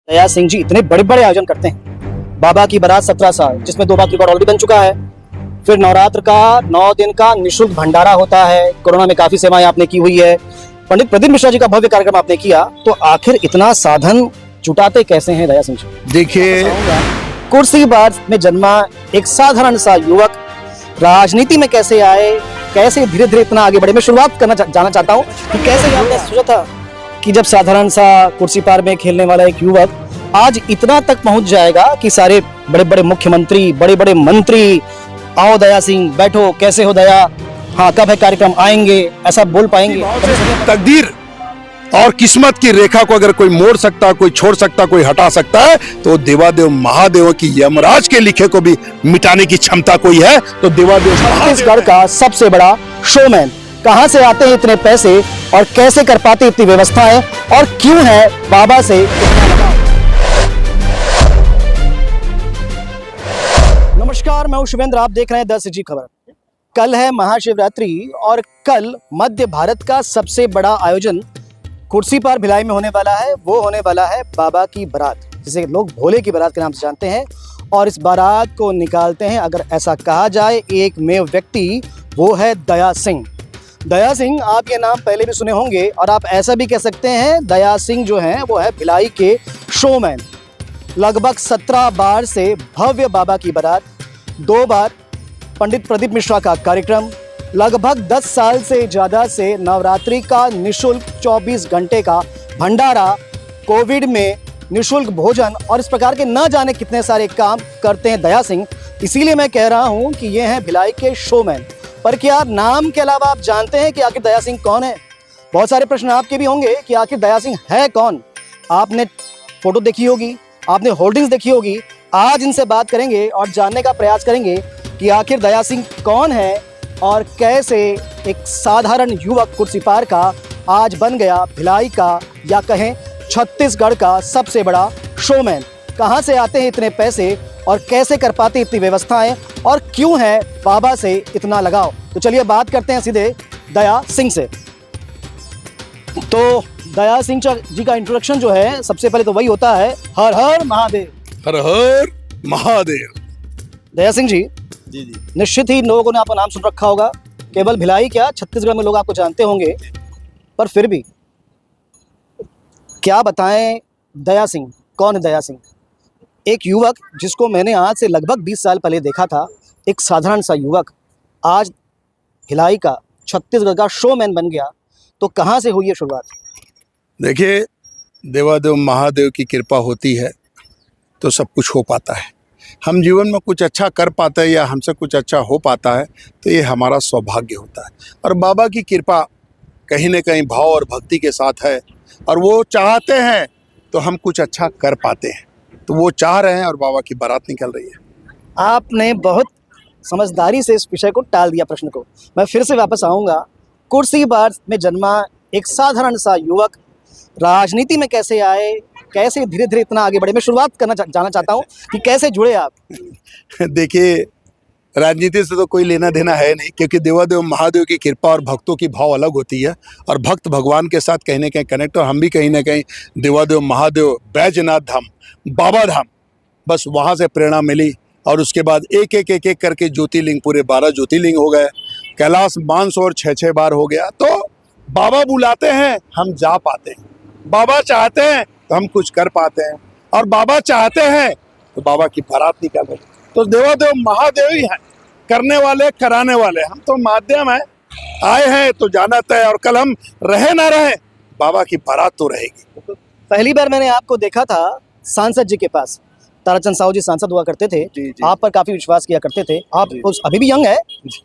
दया सिंह जी इतने बड़े बड़े आयोजन करते हैं। बाबा की बारात 17 साल, जिसमें 2 बार रिकॉर्ड ऑलरेडी बन चुका है। फिर नवरात्र का 9 दिन का निःशुल्क भंडारा होता है। कोरोना में काफी सेवाएं आपने की हुई है। पंडित प्रदीप मिश्रा जी का भव्य कार्यक्रम आपने किया। तो आखिर इतना साधन जुटाते कैसे हैं दया सिंह जी? देखिए, कुर्सीबाज में जन्मा एक साधारण सा युवक राजनीति में कैसे आए, कैसे धीरे धीरे इतना आगे बढ़े। मैं शुरुआत करना जाना चाहता हूँ कि कैसे आपने सोचा था कि जब साधारण सा कुर्सी पार में खेलने वाला एक युवक आज इतना तक पहुंच जाएगा कि सारे बड़े बड़े मुख्यमंत्री, बड़े बड़े मंत्री, आओ दया सिंह बैठो, कैसे हो दया, हाँ कब है कार्यक्रम, आएंगे, ऐसा बोल पाएंगे? तकदीर और किस्मत की रेखा को अगर कोई मोड़ सकता, कोई छोड़ सकता, कोई हटा सकता है तो देवादेव महादेव की यमराज के लिखे को भी मिटाने की क्षमता कोई है तो देवादेव। छत्तीसगढ़ का सबसे बड़ा शोमैन, कहां से आते हैं इतने पैसे और कैसे कर पाते इतनी व्यवस्थाएं, और क्यों है बाबा से इतना लगाव? नमस्कार, मैं हूं शिवेंद्र, आप देख रहे हैं 10 जी खबर। कल है महाशिवरात्रि और कल मध्य भारत का सबसे बड़ा आयोजन कुर्सी पार भिलाई में होने वाला है। वो होने वाला है बाबा की बारात, जिसे लोग भोले की बारात के नाम से जानते हैं। और इस बारात को निकालते हैं, अगर ऐसा कहा जाए, एकमेव व्यक्ति, वो है दया सिंह। दया सिंह, आप ये नाम पहले भी सुने होंगे और आप ऐसा भी कह सकते हैं दया सिंह जो हैं वो है भिलाई के शोमैन। लगभग 17 बार से भव्य बाबा की बारात, 2 बार पंडित प्रदीप मिश्रा का कार्यक्रम, लगभग 10 साल से ज़्यादा से नवरात्रि का निःशुल्क 24 घंटे का भंडारा, कोविड में निःशुल्क भोजन और इस प्रकार के न जाने कितने सारे काम करते हैं दया सिंह। इसीलिए मैं कह रहा हूं कि ये हैं भिलाई के शोमैन। पर क्या नाम के अलावा आप जानते हैं कि आखिर दया सिंह कौन है? बहुत सारे प्रश्न आपके भी होंगे कि आखिर दया सिंह है कौन। आपने फोटो देखी होगी, आपने होर्डिंग्स देखी होगी। आज इनसे बात करेंगे और जानने का प्रयास करेंगे कि आखिर दया सिंह कौन है और कैसे एक साधारण युवक कुर्सी पार का आज बन गया भिलाई का, या कहें छत्तीसगढ़ का सबसे बड़ा शोमैन। कहां से आते हैं इतने पैसे और कैसे कर पाते इतनी व्यवस्थाएं, और क्यों है बाबा से इतना लगाव? तो चलिए बात करते हैं सीधे दया सिंह से। तो दया सिंह जी का इंट्रोडक्शन जो है, सबसे पहले तो वही होता है, हर हर महादेव। हर हर महादेव। दया सिंह जी, जी, निश्चित ही लोगों ने आपका नाम सुन रखा होगा। केवल भिलाई क्या, छत्तीसगढ़ में लोग आपको जानते होंगे। पर फिर भी क्या बताएं, दया सिंह कौन है? दया सिंह एक युवक जिसको मैंने आज से लगभग 20 साल पहले देखा था, एक साधारण सा युवक आज भिलाई का, छत्तीसगढ़ का शोमैन बन गया। तो कहाँ से हुई है शुरुआत? देखिए, देवादेव महादेव की कृपा होती है तो सब कुछ हो पाता है। हम जीवन में कुछ अच्छा कर पाते हैं या हमसे कुछ अच्छा हो पाता है तो ये हमारा सौभाग्य होता है। और बाबा की कृपा कहीं न कहीं भाव और भक्ति के साथ है, और वो चाहते हैं तो हम कुछ अच्छा कर पाते हैं। तो वो चाह रहे हैं और बाबा की बारात निकल रही है। आपने बहुत समझदारी से इस विषय को टाल दिया प्रश्न को। मैं फिर से वापस आऊँगा। कुर्सीबाज में जन्मा एक साधारण सा युवक राजनीति में कैसे आए, कैसे धीरे धीरे इतना आगे बढ़े। मैं शुरुआत करना जाना चाहता हूँ कि कैसे जुड़े आप? देखिए, राजनीति से तो कोई लेना देना है नहीं, क्योंकि देवादेव महादेव की कृपा और भक्तों की भाव अलग होती है। और भक्त भगवान के साथ कहीं ना कहीं कनेक्ट, और हम भी कहीं ना कहीं देवादेव महादेव, बैजनाथ धाम, बाबा धाम, बस वहाँ से प्रेरणा मिली। और उसके बाद एक एक करके ज्योतिर्लिंग, पूरे 12 ज्योतिर्लिंग हो गए। कैलाश मानसरोवर 6 बार हो गया। तो बाबा बुलाते हैं, हम जा पाते हैं। बाबा चाहते हैं तो हम कुछ कर पाते हैं, और बाबा चाहते हैं तो बाबा की बारात निकल रही। तो देवादेव महादेव ही हैं, करने वाले, कराने वाले। हम तो माध्यम हैं, आए हैं तो जाना तय, और कल हम रहे ना रहे, बाबा की बारात तो रहेगी। पहली बार मैंने आपको देखा था सांसद जी के पास। ताराचंद साहू जी सांसद हुआ करते थे। जी। आप पर काफी विश्वास किया करते थे। आप अभी भी यंग है,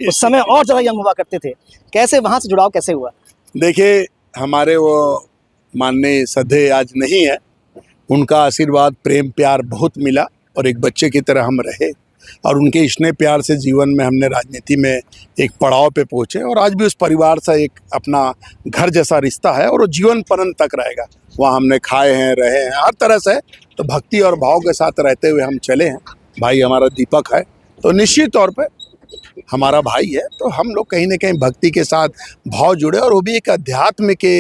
उस समय और ज्यादा यंग हुआ करते थे। कैसे वहां से जुड़ाव कैसे हुआ? देखिए, हमारे वो माननीय सधे आज नहीं है, उनका आशीर्वाद, प्रेम, प्यार बहुत मिला, और एक बच्चे की तरह हम रहे। और उनके स्नेह प्यार से जीवन में हमने राजनीति में एक पड़ाव पे पहुँचे, और आज भी उस परिवार से एक अपना घर जैसा रिश्ता है, और वो जीवन पर्यंत तक रहेगा। वहाँ हमने खाए हैं, रहे हैं, हर तरह से। तो भक्ति और भाव के साथ रहते हुए हम चले हैं। भाई हमारा दीपक है, तो निश्चित तौर पे हमारा भाई है, तो हम लोग कहीं ना कहीं भक्ति के साथ भाव जुड़े, और वो भी एक अध्यात्म के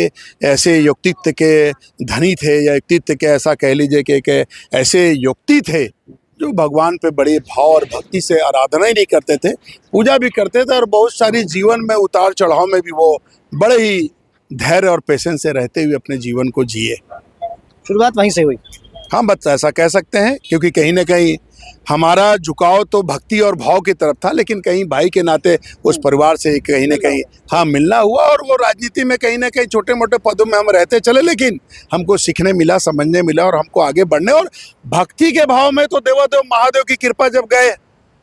ऐसे व्यक्तित्व के धनी थे, या व्यक्तित्व के ऐसा कह लीजिए कि ऐसे व्यक्ति थे जो भगवान पे बड़े भाव और भक्ति से आराधना ही नहीं करते थे, पूजा भी करते थे, और बहुत सारी जीवन में उतार चढ़ाव में भी वो बड़े ही धैर्य और पेशेंस से रहते हुए अपने जीवन को जिए। शुरुआत वहीं से हुई। हाँ, बस ऐसा कह सकते हैं, क्योंकि कहीं ना कहीं हमारा झुकाव तो भक्ति और भाव की तरफ था, लेकिन कहीं भाई के नाते उस परिवार से कहीं ना कहीं हाँ मिलना हुआ, और वो राजनीति में कहीं ना कहीं छोटे मोटे पदों में हम रहते चले, लेकिन हमको सीखने मिला, समझने मिला, और हमको आगे बढ़ने, और भक्ति के भाव में तो देवादेव महादेव की कृपा जब गए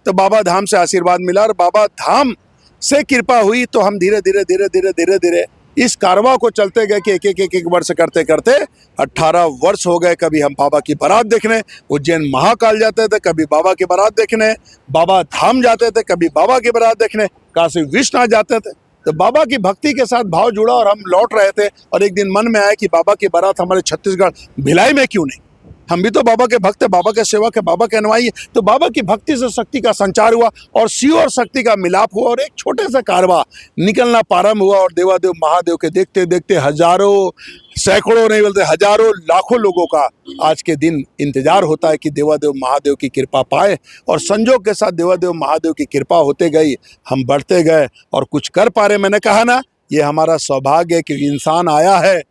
तो बाबा धाम से आशीर्वाद मिला, और बाबा धाम से कृपा हुई तो हम धीरे धीरे धीरे धीरे धीरे धीरे इस कारवां को चलते गए कि एक वर्ष करते करते 18 वर्ष हो गए। कभी हम बाबा की बारात देखने उज्जैन महाकाल जाते थे, कभी बाबा की बारात देखने बाबा धाम जाते थे, कभी बाबा की बारात देखने काशी विश्वनाथ जाते थे। तो बाबा की भक्ति के साथ भाव जुड़ा, और हम लौट रहे थे, और एक दिन मन में आया कि बाबा की बारात हमारे छत्तीसगढ़ भिलाई में क्यों नहीं, हम भी तो बाबा के भक्त है, बाबा के सेवक है, बाबा के अनुयायी है। तो बाबा की भक्ति से शक्ति का संचार हुआ, और शिव और शक्ति का मिलाप हुआ, और एक छोटे से कारवा निकलना प्रारंभ हुआ, और देवादेव महादेव के देखते देखते हजारों, सैकड़ों नहीं बोलते हजारों, लाखों लोगों का आज के दिन इंतजार होता है कि देवादेव महादेव की कृपा पाए, और संजोग के साथ देवादेव महादेव की कृपा होते गई, हम बढ़ते गए और कुछ कर पा रहे। मैंने कहा ना, ये हमारा सौभाग्य है कि इंसान आया है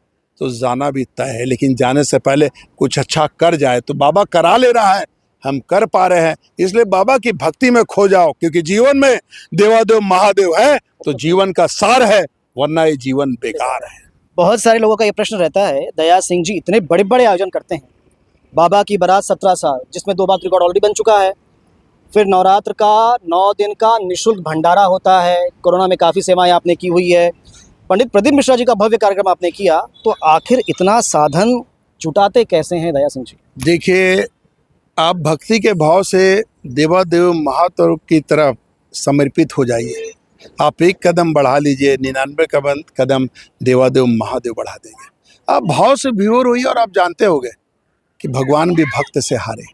तो जाना भी तय है, लेकिन जाने से पहले कुछ अच्छा कर जाए, तो बाबा करा ले रहा है, हम कर पा रहे हैं। इसलिए बाबा की भक्ति में खो जाओ, क्योंकि जीवन में देवादेव महादेव है तो जीवन का सार है, वरना ये जीवन बेकार है। बहुत सारे लोगों का ये प्रश्न रहता है, दया सिंह जी इतने बड़े बड़े आयोजन करते हैं, बाबा की बारात 17 साल, जिसमें 2 बार रिकॉर्ड ऑलरेडी बन चुका है, फिर नवरात्र का 9 दिन का निःशुल्क भंडारा होता है, कोरोना में काफ़ी सेवाएं आपने की हुई है, पंडित प्रदीप मिश्रा जी का भव्य कार्यक्रम आपने किया, तो आखिर इतना साधन जुटाते कैसे हैं दया सिंह जी? देखिए, आप भक्ति के भाव से देवादेव महादेव की तरफ समर्पित हो जाइए, आप एक कदम बढ़ा लीजिए, 99 कदम देवादेव महादेव बढ़ा देंगे। आप भाव से विभोर होइए, और आप जानते होंगे कि भगवान भी भक्त से हारे,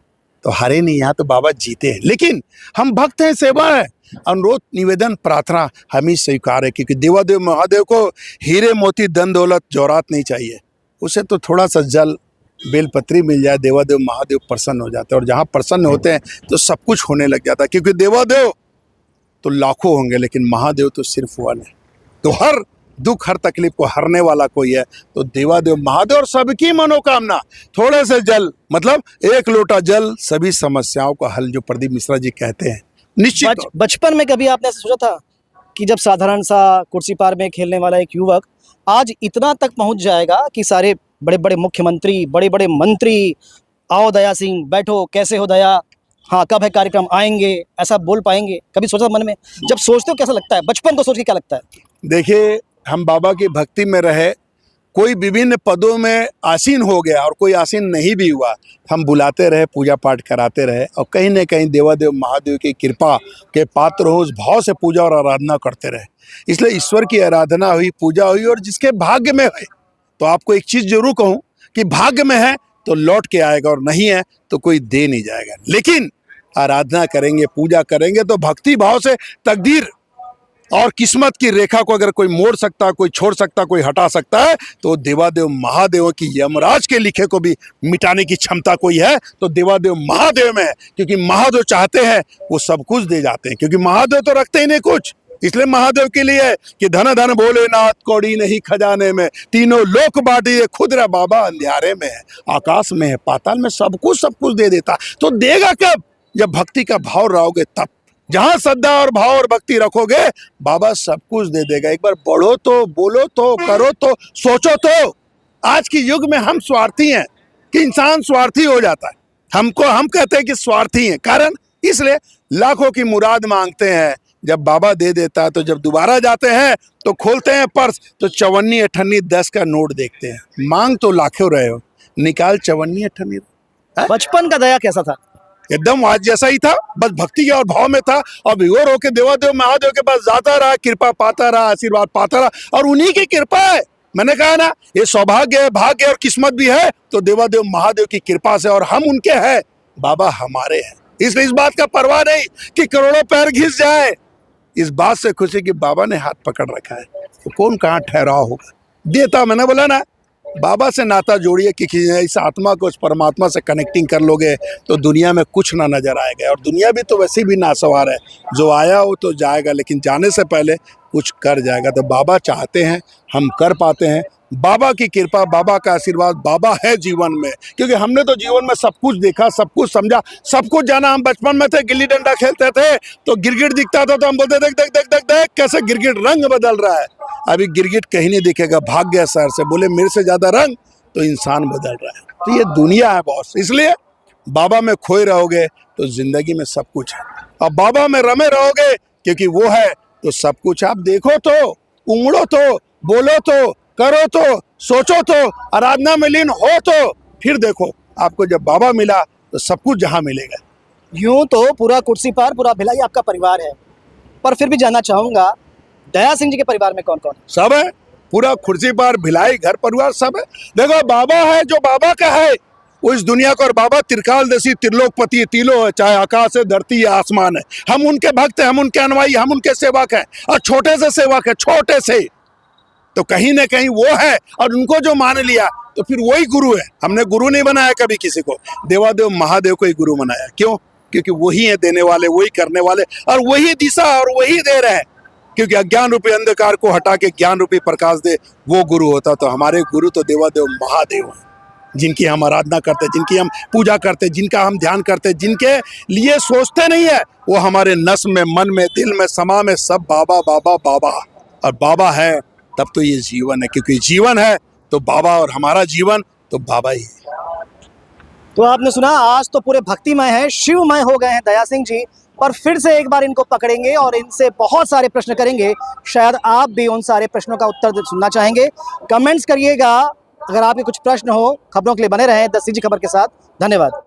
तो हारे नहीं, यहाँ तो बाबा जीते हैं, लेकिन हम भक्त हैं, सेवा है, अनुरोध निवेदन प्रार्थना हम ही स्वीकार है, क्योंकि देवादेव महादेव को हीरे मोती धन दौलत जौरात नहीं चाहिए, उसे तो थोड़ा सा जल बेलपत्री मिल जाए, देवादेव महादेव प्रसन्न हो जाते हैं, और जहाँ प्रसन्न होते हैं तो सब कुछ होने लग जाता है, क्योंकि देवादेव तो लाखों होंगे, लेकिन महादेव तो सिर्फ वन है। तो हर दुख हर तकलीफ को हरने वाला कोई है तो देवादेव महादेव, और सबकी मनोकामना थोड़े से जल, मतलब 1 लोटा जल सभी समस्याओं का हल, जो प्रदीप मिश्रा जी कहते हैं। निश्चित बचपन में कभी आपने ऐसा सोचा था कि जब साधारण सा कुर्सी पार में खेलने वाला एक युवक आज इतना तक पहुंच जाएगा कि सारे बड़े बड़े मुख्यमंत्री, बड़े बड़े मंत्री, आओ दया सिंह बैठो, कैसे हो दया, हाँ कब है कार्यक्रम, आएंगे, ऐसा बोल पाएंगे? कभी सोचा मन में? जब सोचते हो कैसा लगता है, बचपन को सोच के क्या लगता है? देखिए, हम बाबा की भक्ति में रहे, कोई विभिन्न पदों में आसीन हो गया और कोई आसीन नहीं भी हुआ, हम बुलाते रहे, पूजा पाठ कराते रहे, और कहीं न कहीं देवादेव महादेव की कृपा के पात्र हो, उस भाव से पूजा और आराधना करते रहे। इसलिए ईश्वर की आराधना हुई, पूजा हुई, और जिसके भाग्य में है, तो आपको एक चीज़ जरूर कहूँ कि भाग्य में है तो लौट के आएगा, और नहीं है तो कोई दे नहीं जाएगा। लेकिन आराधना करेंगे, पूजा करेंगे, तो भक्ति भाव से तकदीर और किस्मत की रेखा को अगर कोई मोड़ सकता, कोई छोड़ सकता, कोई हटा सकता है, तो देवादेव महादेव की यमराज के लिखे को भी मिटाने की क्षमता कोई है तो देवादेव महादेव में है। क्योंकि महादेव चाहते हैं वो सब कुछ दे जाते हैं, क्योंकि महादेव तो रखते ही नहीं कुछ। इसलिए महादेव के लिए है कि धन धन भोलेनाथ कौड़ी नहीं खजाने में, तीनों लोक बांटिए खुद रे बाबा अंधियारे में है, आकाश में है पाताल में, सब कुछ दे देता। तो देगा कब? जब भक्ति का भाव रहोगे तब। जहां श्रद्धा और भाव और भक्ति रखोगे बाबा सब कुछ दे देगा। एक बार पढ़ो तो, बोलो तो, करो तो, सोचो तो। आज के युग में हम स्वार्थी हैं कि इंसान स्वार्थी हो जाता है। हम कहते हैं कि स्वार्थी हैं, कारण इसलिए लाखों की मुराद मांगते हैं, जब बाबा दे देता है तो जब दोबारा जाते हैं तो खोलते हैं पर्स तो 54 58 10 का नोट देखते हैं। मांग तो लाखों रहे हो, निकाल 54 58। बचपन का दया कैसा था? एकदम आज जैसा ही था, बस भक्ति के और भाव में था, और विभोर होकर देवादेव महादेव के पास जाता रहा, कृपा पाता रहा, आशीर्वाद पाता रहा, और उन्हीं की कृपा है। मैंने कहा ना, ये सौभाग्य है, भाग्य और किस्मत भी है तो देवादेव महादेव की कृपा से, और हम उनके हैं, बाबा हमारे हैं। इसलिए इस बात का परवाह नहीं कि करोड़ों पैर घिस जाए, इस बात से खुशी कि बाबा ने हाथ पकड़ रखा है, तो कौन कहाँ ठहराव होगा। देता मैंने बोला ना, बाबा से नाता जोड़िए कि इस आत्मा को उस परमात्मा से कनेक्टिंग कर लोगे तो दुनिया में कुछ ना नजर आएगा। और दुनिया भी तो वैसे भी नासवार है, जो आया वो तो जाएगा, लेकिन जाने से पहले कुछ कर जाएगा। तो बाबा चाहते हैं हम कर पाते हैं। बाबा की कृपा, बाबा का आशीर्वाद, बाबा है जीवन में। क्योंकि हमने तो जीवन में सब कुछ देखा, सब कुछ समझा, सब कुछ जाना। हम बचपन में थे, गिल्ली डंडा खेलते थे तो गिरगिट दिखता था तो हम बोलते देख देख देख देख देख कैसे गिरगिट रंग बदल रहा है। अभी गिरगिट कहीं नहीं दिखेगा, भाग गया शहर से। बोले मेरे से ज्यादा रंग, तो इंसान बदल रहा है। तो ये दुनिया है बॉस। इसलिए बाबा में खोए रहोगे तो जिंदगी में सब कुछ है, और बाबा में रमे रहोगे क्योंकि वो है तो सब कुछ। आप देखो तो, उमड़ो तो, बोलो तो, करो तो, सोचो तो, आराधना में लीन हो तो, फिर देखो आपको जब बाबा मिला तो सब कुछ जहां मिलेगा। यूं तो पूरा कुर्सी पार, पूरा भिलाई आपका परिवार है, पर फिर भी जानना चाहूंगा दया सिंह जी के परिवार में कौन कौन है? सब है, पूरा खुर्सी पार, भिलाई, घर परिवार सब है। देखो बाबा है, जो बाबा का है वो इस दुनिया का। और बाबा त्रिकालदर्शी, त्रिलोकपति, तीनों है, चाहे आकाश है, धरती है, आसमान है। हम उनके भक्त हैं, हम उनके अनुयायी, हम उनके सेवक हैं। और छोटे से सेवक है, छोटे से, तो कहीं ना कहीं वो है। और उनको जो मान लिया तो फिर वही गुरु है। हमने गुरु नहीं बनाया कभी किसी को, देवादेव महादेव को ही गुरु बनाया। क्यों? क्योंकि वही है देने वाले, वही करने वाले, और वही दिशा और वही दे रहे हैं। क्योंकि अज्ञान रूपी अंधकार को हटा के ज्ञान रूपी प्रकाश दे, वो गुरु होता। तो हमारे गुरु तो देवादेव महादेव हैं, जिनकी हम आराधना करते, जिनकी हम पूजा करते, जिनका हम ध्यान करते, जिनके लिए सोचते नहीं है, वो हमारे नस में, मन में, दिल में, समा में सब बाबा बाबा बाबा। और बाबा है तब तो ये जीवन है, क्योंकि जीवन है तो बाबा, और हमारा जीवन तो बाबा ही है। तो आपने सुना, आज तो पूरे भक्तिमय हैं, शिवमय हो गए हैं दया सिंह जी। पर फिर से एक बार इनको पकड़ेंगे और इनसे बहुत सारे प्रश्न करेंगे। शायद आप भी उन सारे प्रश्नों का उत्तर सुनना चाहेंगे। कमेंट्स करिएगा अगर आपके कुछ प्रश्न हो। खबरों के लिए बने रहें 10 CG खबर के साथ। धन्यवाद।